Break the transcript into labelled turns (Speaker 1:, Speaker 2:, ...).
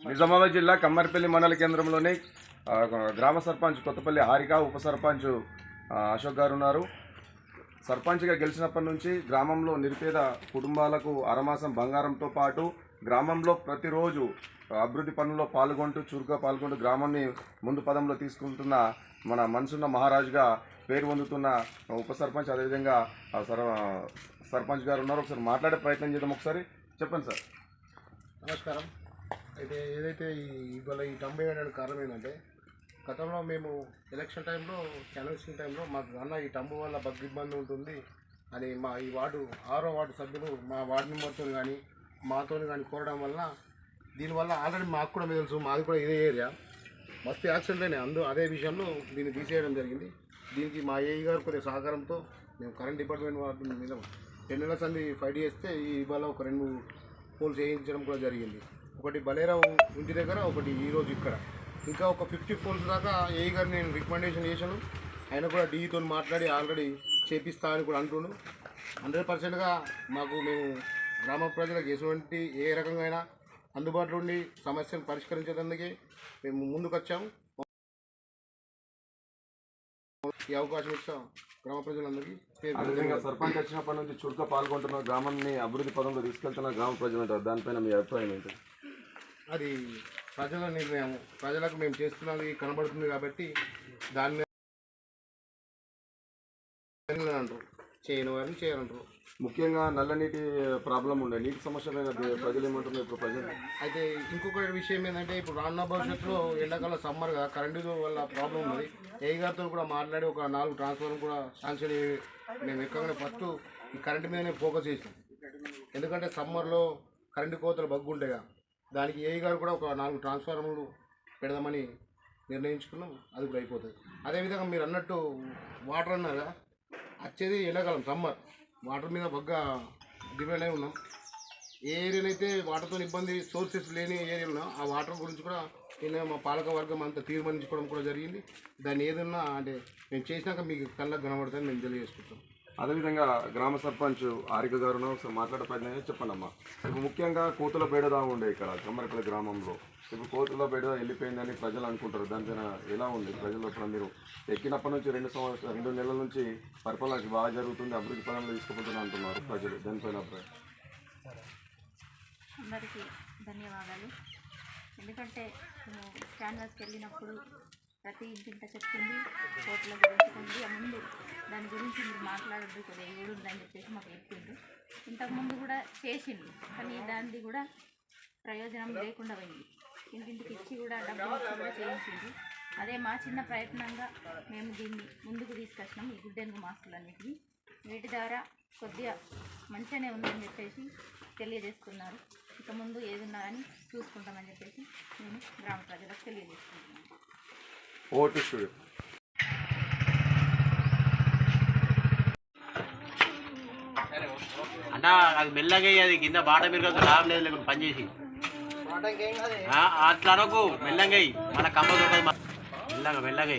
Speaker 1: నిజామాబాద్ జిల్లా కమ్మర్పల్లి మండల కేంద్రంలోని గ్రామ సర్పంచ్ కొత్తపల్లి హారిక, ఉప సర్పంచ్ అశోక్ గారు ఉన్నారు. సర్పంచ్గా గెలిచినప్పటి నుంచి గ్రామంలో నిరుపేద కుటుంబాలకు అరమాసం బంగారంతో పాటు గ్రామంలో ప్రతిరోజు అభివృద్ధి పనుల్లో చురుగ్గా పాల్గొంటూ గ్రామాన్ని ముందు పదంలో తీసుకుంటున్న మన మనసున్న మహారాజుగా పేరు పొందుతున్న ఉప సర్పంచ్, అదేవిధంగా సర్పంచ్ గారు ఉన్నారు. ఒకసారి మాట్లాడే ప్రయత్నం చేద్దాం. ఒకసారి చెప్పండి సార్.
Speaker 2: నమస్కారం. అయితే ఏదైతే ఇవాళ ఈ 90 ఏళ్ళ కారణం ఏంటంటే, గతంలో మేము ఎలక్షన్ టైంలో, క్యాన్వసింగ్ టైంలో మాకు అన్న ఈ టంబు వల్ల బగ్గు ఇబ్బంది ఉంటుంది అని మా ఈ వార్డు 6వ వార్డు సభ్యులు మా వార్డు మెంబర్తో కానీ మాతో కానీ కోరడం వల్ల, దీనివల్ల ఆల్రెడీ మాకు కూడా తెలుసు, మాది కూడా ఇదే ఏరియా, మస్తు యాక్సిడెంట్ అయినాయి. అదే విషయంలో దీన్ని తీసేయడం జరిగింది. దీనికి మా ఏఈ గారు కొద్దిగా సహకారంతో మేము కరెంట్ డిపార్ట్మెంట్ వారి మీద 10 నెలల సంది ఫైట్ చేస్తే ఇవాళ ఒక 2 పోల్స్ వేయించడం కూడా జరిగింది. ఒకటి బలేరావు ఇంటి దగ్గర, ఒకటి ఈరోజు ఇక్కడ, ఇంకా ఒక 50 పోల్స్ దాకా ఏఈ గారు నేను రికమెండేషన్ చేశాను. ఆయన కూడా డీఈతో మాట్లాడి ఆల్రెడీ చేపిస్తా అని కూడా అంటున్నాను. 100%గా మేము గ్రామ ప్రజలకు ఎటువంటి ఏ రకంగా అయినా అందుబాటులో ఉండి సమస్యను పరిష్కరించేందుకే మేము ముందుకు వచ్చాము. ఈ అవకాశం ఇచ్చాం గ్రామ ప్రజలందరికీ.
Speaker 1: అదేవిధంగా సర్పంచ్ వచ్చినప్పటి నుంచి చురుగ్గా పాల్గొంటున్న, గ్రామాన్ని అభివృద్ధి పదంలో తీసుకెళ్తున్న గ్రామ ప్రజలు అంటారు. దానిపైన మీ అభిప్రాయం ఏంటి?
Speaker 2: అది ప్రజల నిర్ణయం. ప్రజలకు మేము చేస్తున్నది కనబడుతుంది కాబట్టి దాని మీద అంటారు, చేయని వారిని చేయాలంటారు.
Speaker 1: ముఖ్యంగా నల్లనీటి ప్రాబ్లం ఉండే, నీటి సమస్య మీద ప్రజలు ఏమంటున్నారు ఇప్పుడు ప్రజలు?
Speaker 2: అయితే ఇంకొక విషయం ఏంటంటే, ఇప్పుడు రానున్న భవిష్యత్తులో ఎండాకాలం సమ్మర్గా కరెంటు వల్ల ప్రాబ్లం ఉన్నది. ఏఈ గారితో కూడా మాట్లాడి ఒక 4 ట్రాన్స్ఫార్మర్ కూడా శాంక్షన్ మేము ఎక్కగానే ఫస్ట్ ఈ కరెంటు మీదనే ఫోకస్ చేసాం. ఎందుకంటే సమ్మర్లో కరెంటు కోతలు బగ్గుంటాయిగా, దానికి ఏఈ గారు కూడా ఒక 4 ట్రాన్స్ఫార్మర్లు పెడదామని నిర్ణయించుకున్నాం. అది కూడా అయిపోతుంది. అదేవిధంగా మీరు అన్నట్టు వాటర్ అన్నారా, వచ్చేది ఎండాకాలం సమ్మర్, వాటర్ మీద బాగా డిపెండ్ అయి ఉన్నాం. ఏ ఏరియానైతే వాటర్తో ఇబ్బంది, సోర్సెస్ లేని ఏరియాలో ఆ వాటర్ గురించి కూడా నేను మా పాలక వర్గం అంతా తీర్మానించుకోవడం కూడా జరిగింది. దాన్ని ఏదన్నా అంటే మేము చేసినాక మీకు కళ్ళకు కనబడుతుందని మేము తెలియజేసుకుంటాం.
Speaker 1: అదేవిధంగా గ్రామ సర్పంచ్ హారిక గారు ఒకసారి మాట్లాడే ప్రయత్నం చెప్పండి అమ్మా. ఇప్పుడు ముఖ్యంగా కోతుల బేడదా ఉండే ఇక్కడ కమ్మరిపల్లి గ్రామంలో. ఇప్పుడు కోతుల బేడదా వెళ్ళిపోయిందని ప్రజలు అనుకుంటారు. దానిపైన ఎలా ఉంది ప్రజలు? ఇప్పుడు మీరు ఎక్కినప్పటి నుంచి 2 నెలల నుంచి పరిపాలన బాగా జరుగుతుంది, అభివృద్ధి పదంలో తీసుకుపోతున్నా అంటున్నారు ప్రజలు. దానిపైన అభిప్రాయం?
Speaker 3: అందరికీ ధన్యవాదాలు. ఎందుకంటే మేము క్యాన్వాస్కి వెళ్ళినప్పుడు ప్రతి ఇంటింట చెప్తుంది కోట్ల గురించి ముందు దాని గురించి మీరు మాట్లాడద్దు, కొద్దిగా ఏడుందని చెప్పేసి మాకు చెప్పిండ్రు. ఇంతకుముందు కూడా చేసిండు, కానీ దానిది కూడా ప్రయోజనం లేకుండా పోయింది. ఇంటింటికి ఇచ్చి కూడా డబ్బులు ఇచ్చి కూడా చేయించింది. అదే మా చిన్న ప్రయత్నంగా మేము దీన్ని ముందుకు తీసుకొచ్చినాం. ఈ గుడ్డెనుగు మాస్కులన్నిటినీ వీటి ద్వారా కొద్దిగా మంచిగానే ఉందని చెప్పేసి తెలియజేస్తున్నారు. ఇక ముందు ఏదున్నా కానీ చూసుకుంటామని చెప్పేసి నేను గ్రామ ప్రజలకు తెలియజేస్తున్నాను.
Speaker 4: అన్న అది మెల్లగా అది కింద బాట మీరు లాభం లేదు లేకుండా పనిచేసి అట్లా అనకు, మెల్లగా మన కమ్మ మెల్లగా